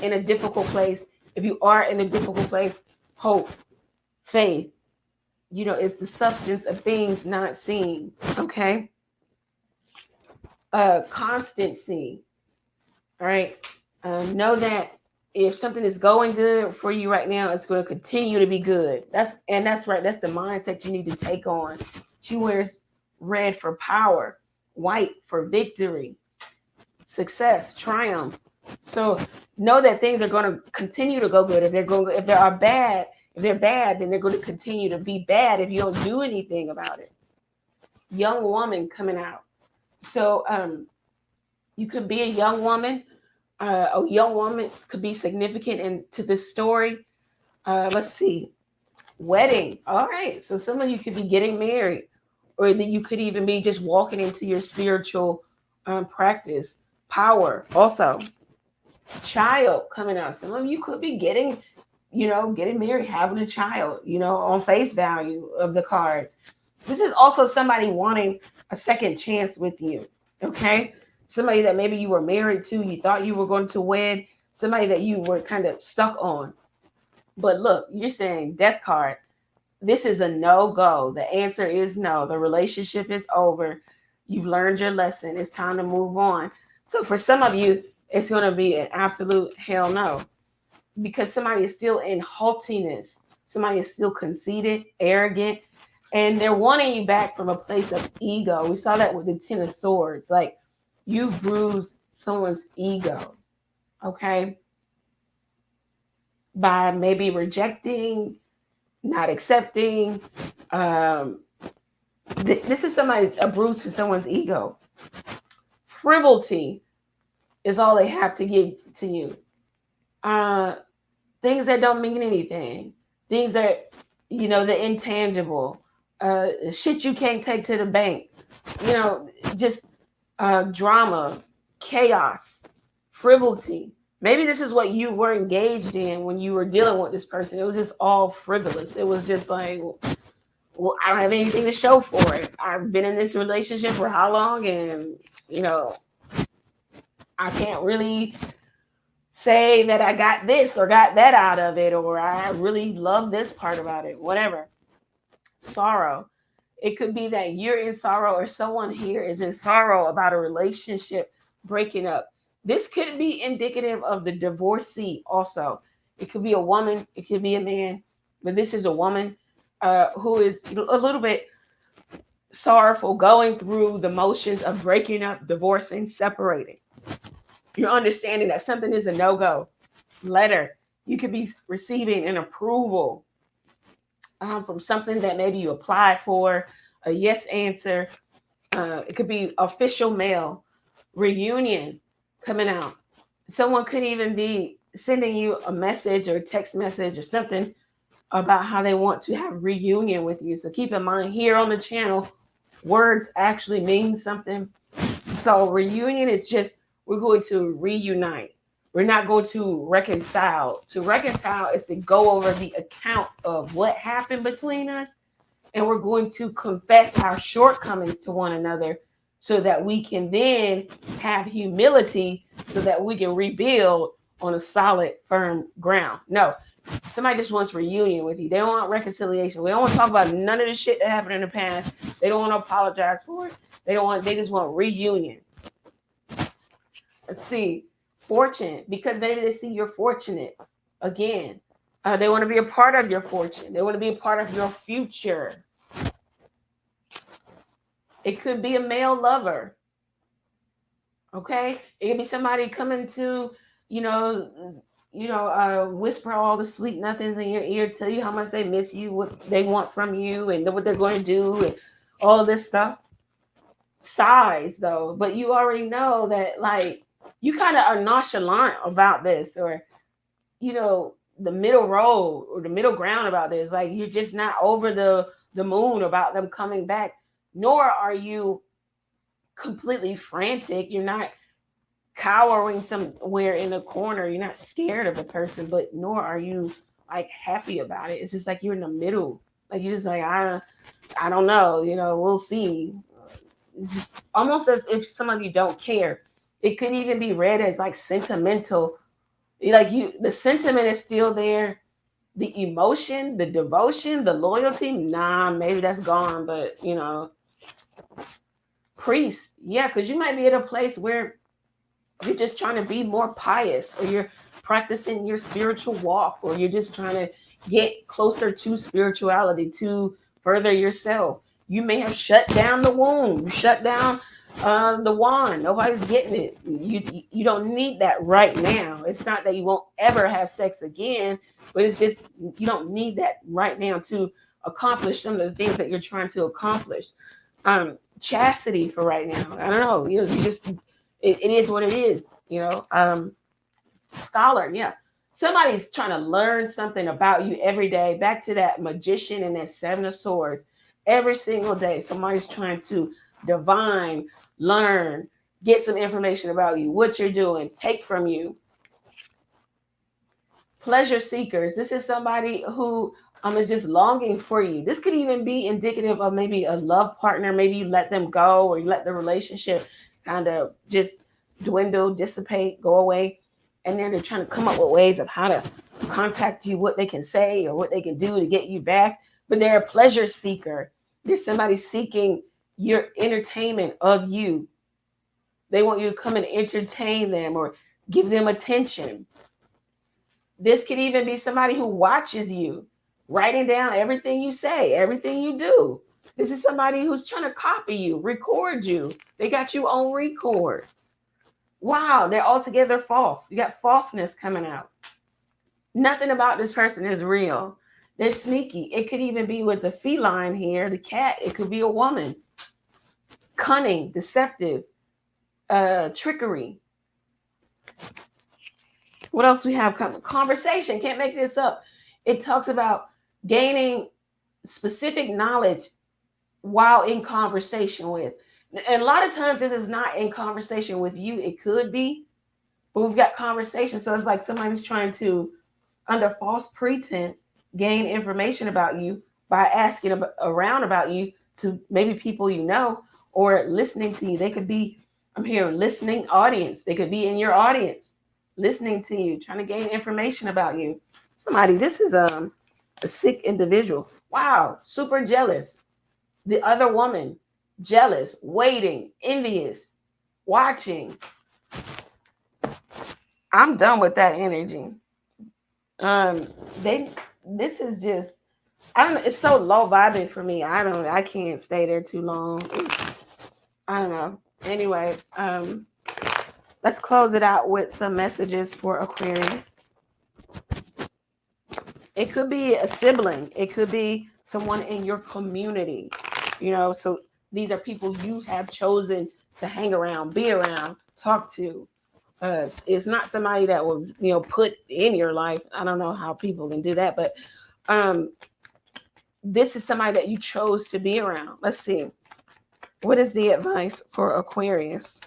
in a difficult place, if you are in a difficult place, hope, faith, it's the substance of things not seen. Okay. Constancy. All right. Know that if something is going good for you right now, it's going to continue to be good. That's right. That's the mindset you need to take on. She wears red for power, white for victory, success, triumph. So know that things are going to continue to go good. If they're bad, then they're going to continue to be bad if you don't do anything about it. Young woman coming out. So you could be a young woman. A young woman could be significant into this story. Let's see. Wedding. All right. So some of you could be getting married, or that you could even be just walking into your spiritual practice. Power. Also, child coming out. Some of you could be getting married, having a child, on face value of the cards. This is also somebody wanting a second chance with you. Okay. Somebody that maybe you were married to, you thought you were going to wed, somebody that you were kind of stuck on. But look, you're saying death card. This is a no-go. The answer is no. The relationship is over. You've learned your lesson. It's time to move on. So for some of you, it's going to be an absolute hell no. Because somebody is still in haughtiness. Somebody is still conceited, arrogant, and they're wanting you back from a place of ego. We saw that with the 10 of Swords. Like, you bruised someone's ego, okay? By maybe rejecting, not accepting. This is a bruise to someone's ego. Frivolity is all they have to give to you. Things that don't mean anything. Things that, the intangible. shit you can't take to the bank, just drama, chaos, frivolity. Maybe this is what you were engaged in when you were dealing with this person. It was just all frivolous. It was just like, well, I don't have anything to show for it. I've been in this relationship for how long, and I can't really say that I got this or got that out of it, or I really love this part about it, whatever. Sorrow. It could be that you're in sorrow, or someone here is in sorrow about a relationship breaking up. This could be indicative of the divorcee also. It could be a woman, it could be a man, but this is a woman who is a little bit sorrowful, going through the motions of breaking up, divorcing, separating. You're understanding that something is a no-go. Letter. You could be receiving an approval from something that maybe you applied for, a yes answer. It could be official mail, reunion coming out. Someone could even be sending you a message or text message or something about how they want to have reunion with you. So keep in mind, here on the channel, words actually mean something. So reunion is just, we're going to reunite. We're not going to reconcile. To reconcile is to go over the account of what happened between us, and we're going to confess our shortcomings to one another so that we can then have humility so that we can rebuild on a solid, firm ground. No, somebody just wants reunion with you. They don't want reconciliation. We don't want to talk about none of the shit that happened in the past. They don't want to apologize for it. They just want reunion. Let's see. Fortune, because maybe they see you're fortunate. Again, they want to be a part of your fortune. They want to be a part of your future. It could be a male lover. Okay, it could be somebody coming to, whisper all the sweet nothings in your ear, tell you how much they miss you, what they want from you, and what they're going to do, and all of this stuff. Sighs, though, but you already know that, like, you kind of are nonchalant about this, or the middle road or the middle ground about this. Like, you're just not over the moon about them coming back, nor are you completely frantic. You're not cowering somewhere in a corner. You're not scared of the person, but nor are you like happy about it. It's just like you're in the middle. Like, you're just like, I don't know, we'll see. It's just almost as if some of you don't care. It could even be read as like sentimental. Like, the sentiment is still there. The emotion, the devotion, the loyalty, nah, maybe that's gone. But priest, yeah, because you might be at a place where you're just trying to be more pious, or you're practicing your spiritual walk, or you're just trying to get closer to spirituality, to further yourself. You may have shut down the womb, shut down the wand. Nobody's getting it. You don't need that right now. It's not that you won't ever have sex again, but it's just you don't need that right now to accomplish some of the things that you're trying to accomplish. Chastity for right now. I don't know. You just it is what it is. Scholar, yeah. Somebody's trying to learn something about you every day. Back to that magician and that seven of swords. Every single day, somebody's trying to divine, learn, get some information about you, what you're doing, take from you. Pleasure seekers. This is somebody who is just longing for you. This could even be indicative of maybe a love partner. Maybe you let them go, or you let the relationship kind of just dwindle, dissipate, go away. And then they're trying to come up with ways of how to contact you, what they can say or what they can do to get you back. But they're a pleasure seeker. There's somebody seeking your entertainment of you. They want you to come and entertain them or give them attention. This could even be somebody who watches you, writing down everything you say, everything you do. This is somebody who's trying to copy you, record you. They got you on record. Wow, they're altogether false. You got falseness coming out. Nothing about this person is real. They're sneaky. It could even be with the feline here, the cat. It could be a woman. Cunning, deceptive, trickery. What else we have? Conversation. Can't make this up. It talks about gaining specific knowledge while in conversation with. And a lot of times this is not in conversation with you. It could be, but we've got conversation. So it's like somebody's trying to, under false pretense, gain information about you by asking around about you to maybe people you know, or listening to you. They could be, I'm here, listening audience. They could be in your audience, listening to you, trying to gain information about you. Somebody, this is a sick individual. Wow, super jealous. The other woman, jealous, waiting, envious, watching. I'm done with that energy. Um, they this is just, I don't know, it's so low vibing for me. I can't stay there too long. I don't know. Anyway, let's close it out with some messages for Aquarius. It could be a sibling, it could be someone in your community, so these are people you have chosen to hang around, be around, talk to. It's not somebody that was, put in your life. I don't know how people can do that, but this is somebody that you chose to be around. Let's see. What is the advice for Aquarius?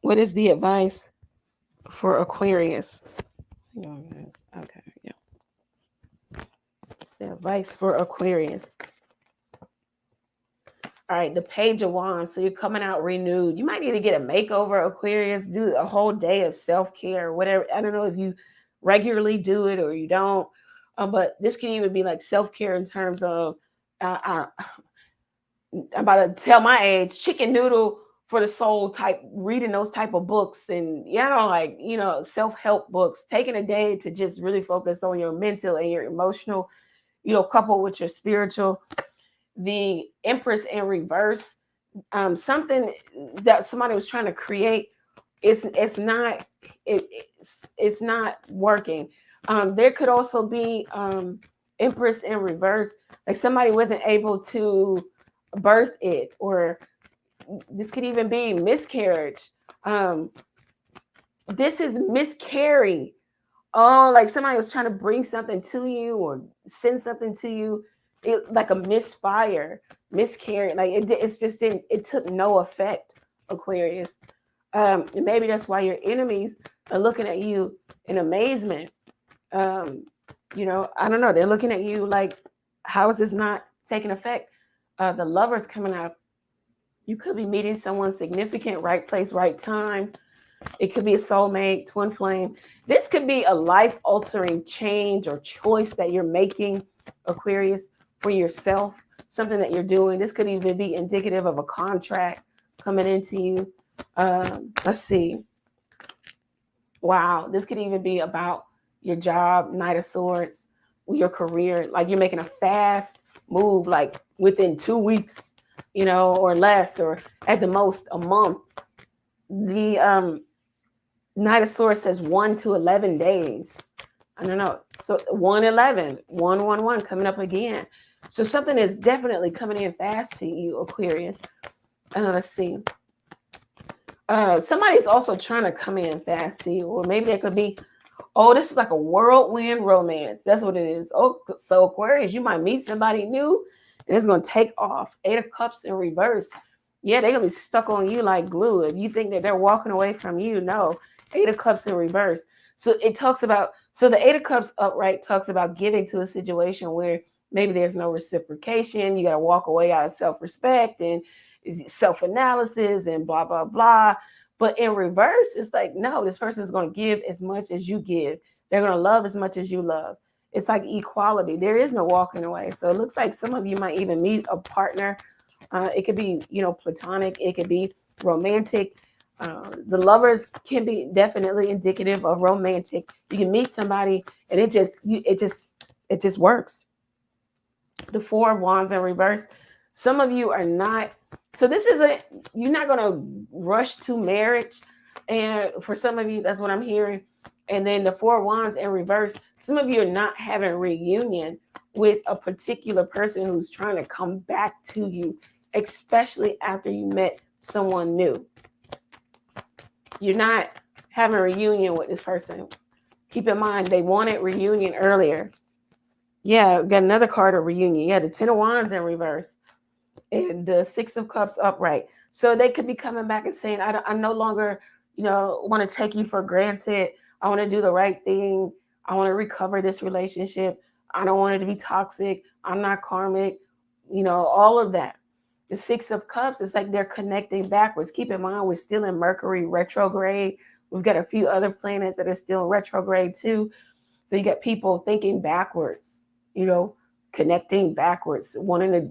What is the advice for Aquarius? Okay, yeah. The advice for Aquarius. All right, the Page of Wands. So you're coming out renewed. You might need to get a makeover, Aquarius. Do a whole day of self-care, whatever. I don't know if you regularly do it or you don't. But this can even be like self-care in terms of, I'm about to tell my age, chicken noodle for the soul type, reading those type of books, and self-help books, taking a day to just really focus on your mental and your emotional, coupled with your spiritual. The Empress in reverse, something that somebody was trying to create, it's not working. There could also be Empress in reverse, like somebody wasn't able to birth it, or this could even be miscarriage. This is miscarry. Oh, like somebody was trying to bring something to you or send something to you, like a misfire, miscarry. Like it's just didn't. It took no effect, Aquarius. And maybe that's why your enemies are looking at you in amazement. I don't know. They're looking at you like, how is this not taking effect? The Lovers coming out. You could be meeting someone significant, right place, right time. It could be a soulmate, twin flame. This could be a life-altering change or choice that you're making, Aquarius, for yourself, something that you're doing. This could even be indicative of a contract coming into you. Let's see. Wow, this could even be about your job, Knight of Swords, your career. Like you're making a fast move, like within 2 weeks, or less, or at the most a month. The Knight of Swords says 1 to 11 days. I don't know. So 111, 111 coming up again. So something is definitely coming in fast to you, Aquarius. Let's see. Somebody's also trying to come in fast to you, or maybe it could be, oh, this is like a whirlwind romance. That's what it is. Oh, so Aquarius, you might meet somebody new and it's going to take off. 8 of Cups in reverse. Yeah, they're going to be stuck on you like glue. If you think that they're walking away from you, no. 8 of Cups in reverse. So it talks about, so the 8 of Cups upright talks about giving to a situation where maybe there's no reciprocation. You got to walk away out of self-respect and self-analysis and blah, blah, blah. But in reverse, it's like, no, this person is going to give as much as you give. They're going to love as much as you love. It's like equality. There is no walking away. So it looks like some of you might even meet a partner. It could be, platonic. It could be romantic. The Lovers can be definitely indicative of romantic. You can meet somebody and it just works. The 4 of Wands in reverse. Some of you are not. So you're not going to rush to marriage. And for some of you, that's what I'm hearing. And then the 4 of Wands in reverse. Some of you are not having a reunion with a particular person who's trying to come back to you, especially after you met someone new. You're not having a reunion with this person. Keep in mind, they wanted reunion earlier. Yeah, we got another card of reunion. Yeah, the Ten of Wands in reverse and the Six of Cups upright. So they could be coming back and saying, I no longer, want to take you for granted. I want to do the right thing. I want to recover this relationship. I don't want it to be toxic. I'm not karmic. All of that. The Six of Cups, it's like they're connecting backwards. Keep in mind, we're still in Mercury retrograde. We've got a few other planets that are still in retrograde too. So you got people thinking backwards, connecting backwards, wanting to,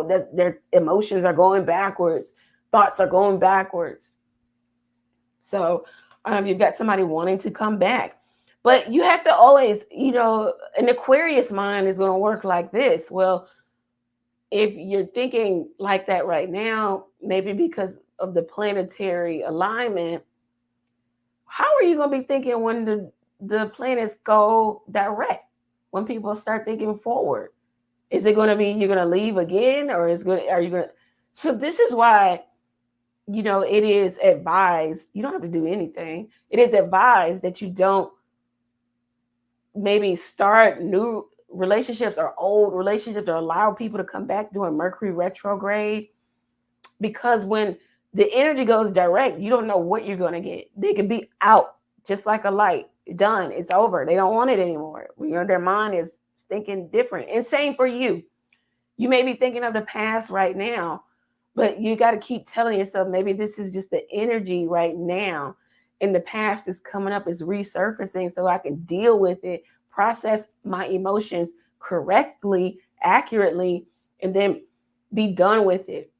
that their emotions are going backwards, thoughts are going backwards. So you've got somebody wanting to come back. But you have to always, an Aquarius mind is going to work like this. Well, if you're thinking like that right now, maybe because of the planetary alignment, how are you going to be thinking when the planets go direct, when people start thinking forward? Is it going to be you're going to leave again, or are you going to? So this is why, it is advised. You don't have to do anything. It is advised that you don't maybe start new relationships or old relationships, or allow people to come back during Mercury retrograde, because when the energy goes direct, you don't know what you're going to get. They could be out just like a light. Done. It's over. They don't want it anymore. Their mind is thinking different. And same for you. You may be thinking of the past right now, but you got to keep telling yourself, maybe this is just the energy right now. And the past is coming up, is resurfacing, so I can deal with it, process my emotions correctly, accurately, and then be done with it.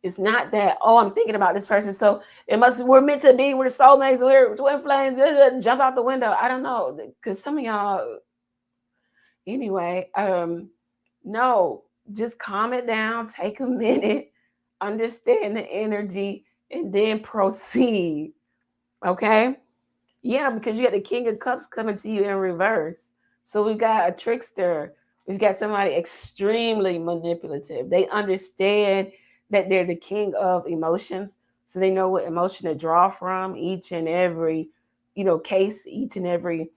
It's not that, oh, I'm thinking about this person, so we're meant to be, we're soulmates, we're twin flames, jump out the window. I don't know, because some of y'all, anyway, no, just calm it down, take a minute, understand the energy, and then proceed. Okay? Yeah, because you got the King of Cups coming to you in reverse. So we've got a trickster. We've got somebody extremely manipulative. They understand that they're the king of emotions. So they know what emotion to draw from each and every, case, each and every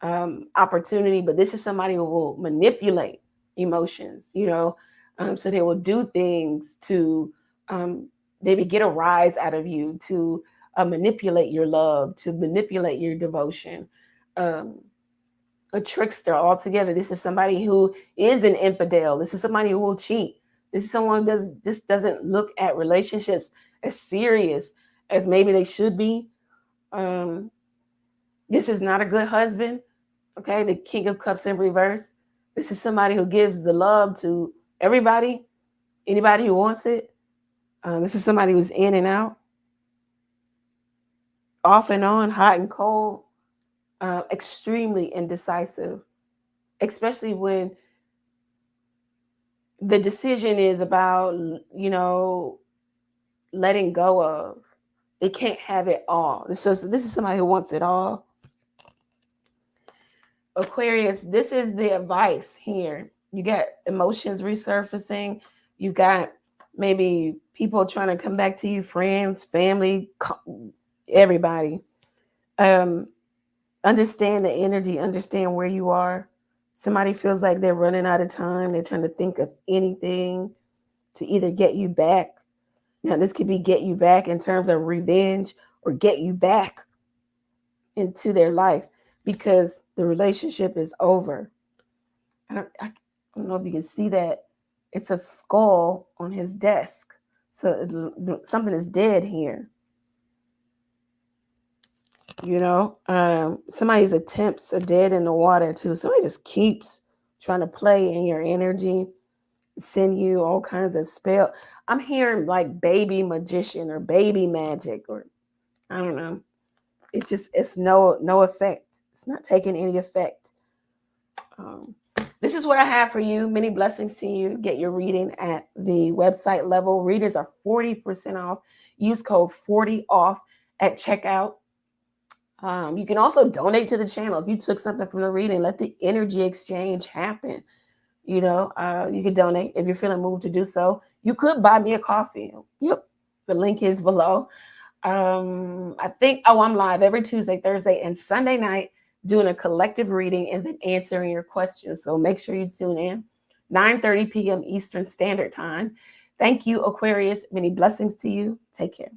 opportunity. But this is somebody who will manipulate emotions, so they will do things to maybe get a rise out of you, to manipulate your love, to manipulate your devotion. A trickster altogether. This is somebody who is an infidel. This is somebody who will cheat. This is someone who just doesn't look at relationships as serious as maybe they should be. This is not a good husband. Okay, the King of Cups in reverse. This is somebody who gives the love to everybody, anybody who wants it. This is somebody who's in and out, off and on, hot and cold, extremely indecisive, especially when the decision is about, letting go of. They can't have it all. This is somebody who wants it all. Aquarius, this is the advice here. You got emotions resurfacing. You got maybe people trying to come back to you, friends, family, everybody. Understand the energy, understand where you are. Somebody feels like they're running out of time. They're trying to think of anything to either get you back. Now, this could be get you back in terms of revenge, or get you back into their life because the relationship is over. I don't know if you can see that. It's a skull on his desk. So something is dead here. Somebody's attempts are dead in the water too. Somebody just keeps trying to play in your energy, send you all kinds of spell. I'm hearing like baby magician or baby magic, or I don't know. It's no effect. It's not taking any effect. This is what I have for you. Many blessings to you. Get your reading at the website level. Readings are 40% off. Use code 40OFF at checkout. You can also donate to the channel. If you took something from the reading, let the energy exchange happen. You can donate if you're feeling moved to do so. You could buy me a coffee. Yep. The link is below. I think, I'm live every Tuesday, Thursday, and Sunday night, doing a collective reading and then answering your questions. So make sure you tune in. 9:30 p.m. Eastern Standard Time. Thank you, Aquarius. Many blessings to you. Take care.